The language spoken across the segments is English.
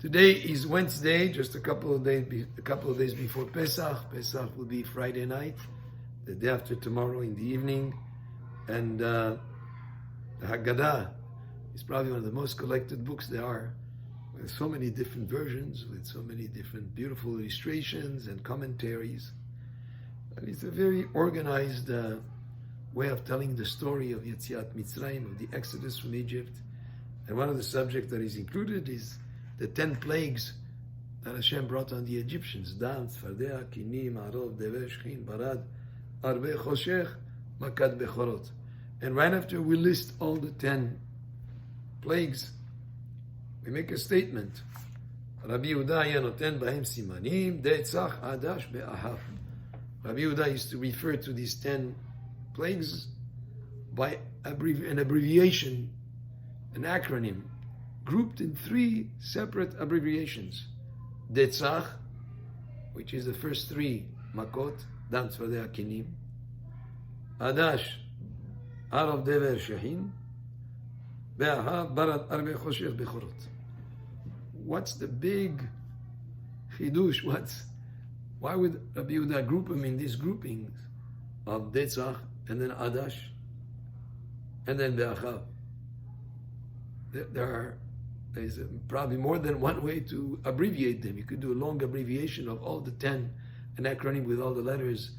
Today is Wednesday, just a couple of days before Pesach. Pesach will be Friday night, the day after tomorrow in the evening, and the Haggadah is probably one of the most collected books there are, with so many different versions, with so many different beautiful illustrations and commentaries. And it's a very organized way of telling the story of Yetziat Mitzrayim, of the Exodus from Egypt. And one of the subjects that is included is the 10 plagues that Hashem brought on the Egyptians. Dam, Tzfardea, Kinim, Arov, Dever, Shchin, Barad, Arbe, Choshech, Makat, Bechorot. And right after we list all the 10 plagues, we make a statement. Rabbi Yehuda היה נותן בהם סימנים, דצח, עדש, באהב. Rabbi Yehuda used to refer to these 10 plagues by an abbreviation, an acronym, grouped in 3 separate abbreviations. Detzach, which is the first 3 Makot, Dam Tzfardea Kinim. Adash, Arav Dever Shehin. Be'ahav Barat Arbe Choshech Bechorot. What's the big chidush? Why would Rabbi Yehuda group them in these groupings of Detzach and then Adash and then Be'ahav? There's probably more than one way to abbreviate them. You could do a long abbreviation of all the 10, an acronym with all the letters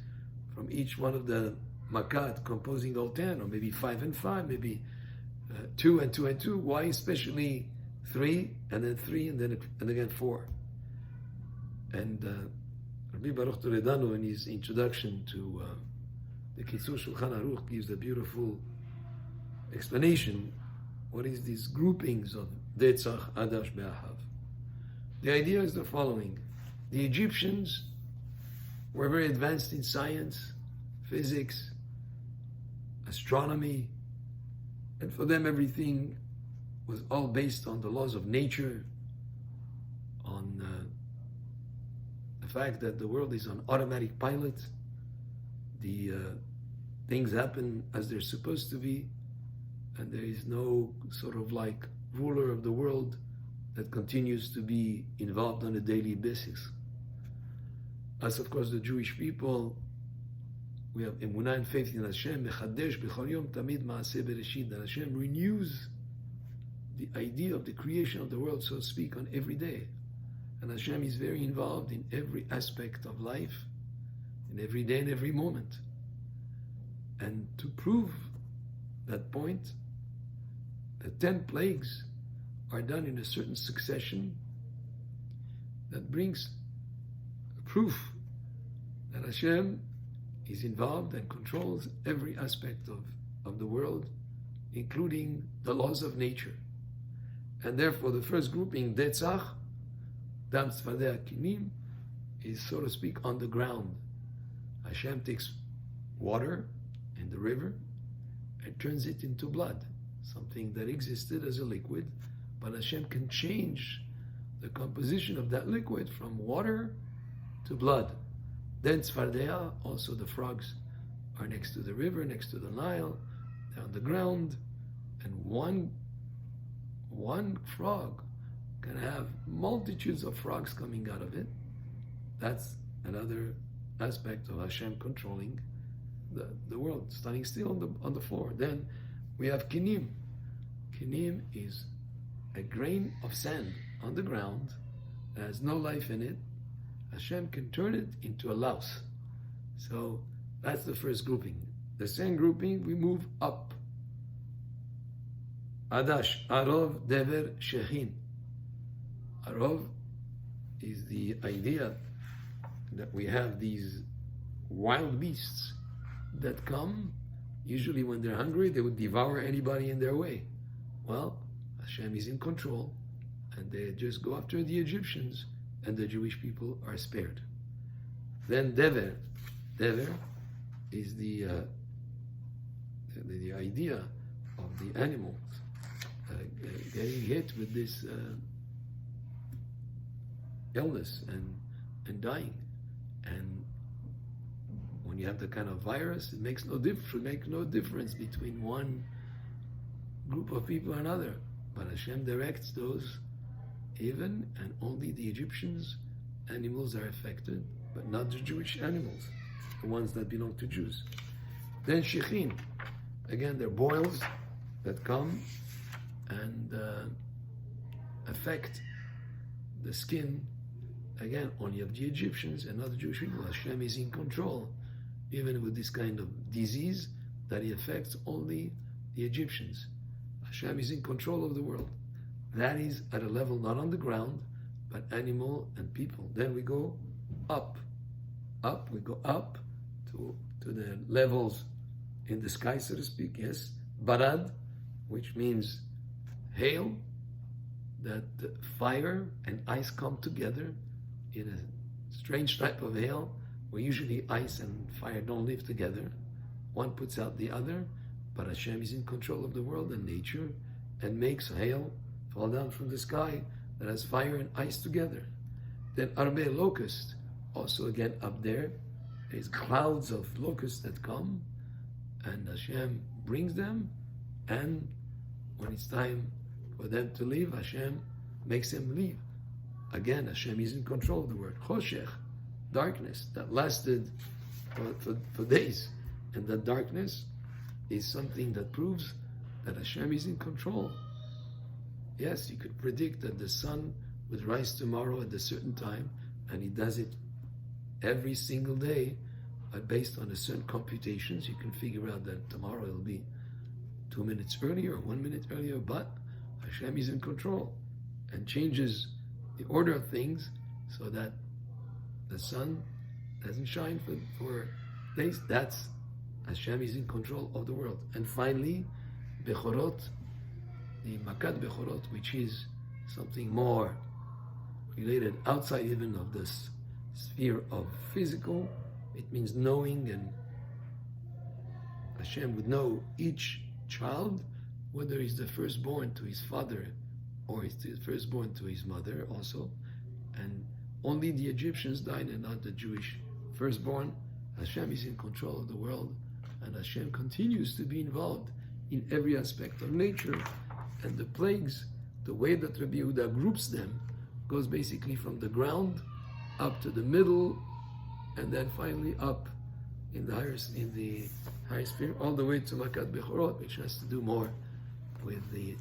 from each one of the makat composing all 10, or maybe 5 and 5, maybe 2 and 2 and 2. Why especially 3 and then 3 and again 4? And Rabbi Baruch Toledano, in his introduction to the Kitzur Shulchan Aruch, gives a beautiful explanation. What is these groupings of Detzach, Adash, Be'ahav? The idea is the following. The Egyptians were very advanced in science, physics, astronomy, and for them everything was all based on the laws of nature, on the fact that the world is on automatic pilot. The things happen as they're supposed to be, and there is no sort of like ruler of the world that continues to be involved on a daily basis. As of course the Jewish people, we have emunah and faith in Hashem, mechadesh b'chol yom tamid ma'aseh bereshit, that Hashem renews the idea of the creation of the world, so to speak, on every day. And Hashem is very involved in every aspect of life, in every day and every moment. And to prove that point, the 10 plagues are done in a certain succession that brings proof that Hashem is involved and controls every aspect of the world, including the laws of nature. And therefore the first grouping, Detzach, Dam Tzfardea Kinim, is, so to speak, on the ground. Hashem takes water in the river and turns it into blood, something that existed as a liquid, but Hashem can change the composition of that liquid from water to blood. Then Tzfardea, also the frogs are next to the river, next to the Nile, they're on the ground, and one frog can have multitudes of frogs coming out of it. That's another aspect of Hashem controlling the world, standing still on the floor. Then we have Kinim. Kinim is a grain of sand on the ground that has no life in it. Hashem can turn it into a louse. So that's the first grouping. The second grouping, we move up. Adash, Arov, Dever, Shechin. Arov is the idea that we have these wild beasts that come, usually when they're hungry, they would devour anybody in their way. Well, Hashem is in control, and they just go after the Egyptians, and the Jewish people are spared. Then Dever. Dever is the idea of the animals getting hit with this illness and dying. And when you have the kind of virus, it makes no difference between one group of people and another. But Hashem directs those even and only the Egyptians' animals are affected, but not the Jewish animals, the ones that belong to Jews. Then Shechin, again, they're boils that come and affect the skin, again, only of the Egyptians and not the Jewish people. Hashem is in control, even with this kind of disease, that he affects only the Egyptians. Hashem is in control of the world. That is at a level not on the ground, but animal and people. Then we go up. We go up to the levels in the sky, so to speak, yes. Barad, which means hail, that fire and ice come together in a strange type of hail, where usually ice and fire don't live together. One puts out the other, but Hashem is in control of the world and nature and makes hail fall down from the sky that has fire and ice together. Then Arbe, locust, also again up there. There's clouds of locusts that come, and Hashem brings them, and when it's time for them to leave, Hashem makes them leave. Again, Hashem is in control of the world. Choshech, darkness, that lasted for days. And that darkness is something that proves that Hashem is in control. Yes, you could predict that the sun would rise tomorrow at a certain time, and he does it every single day, but based on a certain computations, you can figure out that tomorrow it'll be 2 minutes earlier or 1 minute earlier, but Hashem is in control and changes the order of things so that the sun doesn't shine for days. That's Hashem is in control of the world. And finally, Bechorot, the Makat Bechorot, which is something more related outside even of this sphere of physical. It means knowing, and Hashem would know each child, whether he's the firstborn to his father or he's the firstborn to his mother also. And only the Egyptians died and not the Jewish firstborn. Hashem is in control of the world, and Hashem continues to be involved in every aspect of nature. And the plagues, the way that Rabbi Yehuda groups them, goes basically from the ground up to the middle, and then finally up in the higher sphere, all the way to Makat Bechorot, which has to do more with the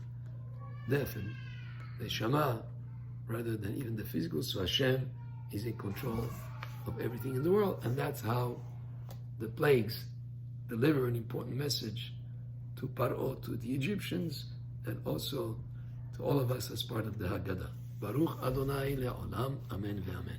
death and the Shama, rather than even the physical. So Hashem is in control of everything in the world, and that's how the plagues deliver an important message to Paro, to the Egyptians, and also to all of us as part of the Haggadah. Baruch Adonai le'olam, amen ve'amen.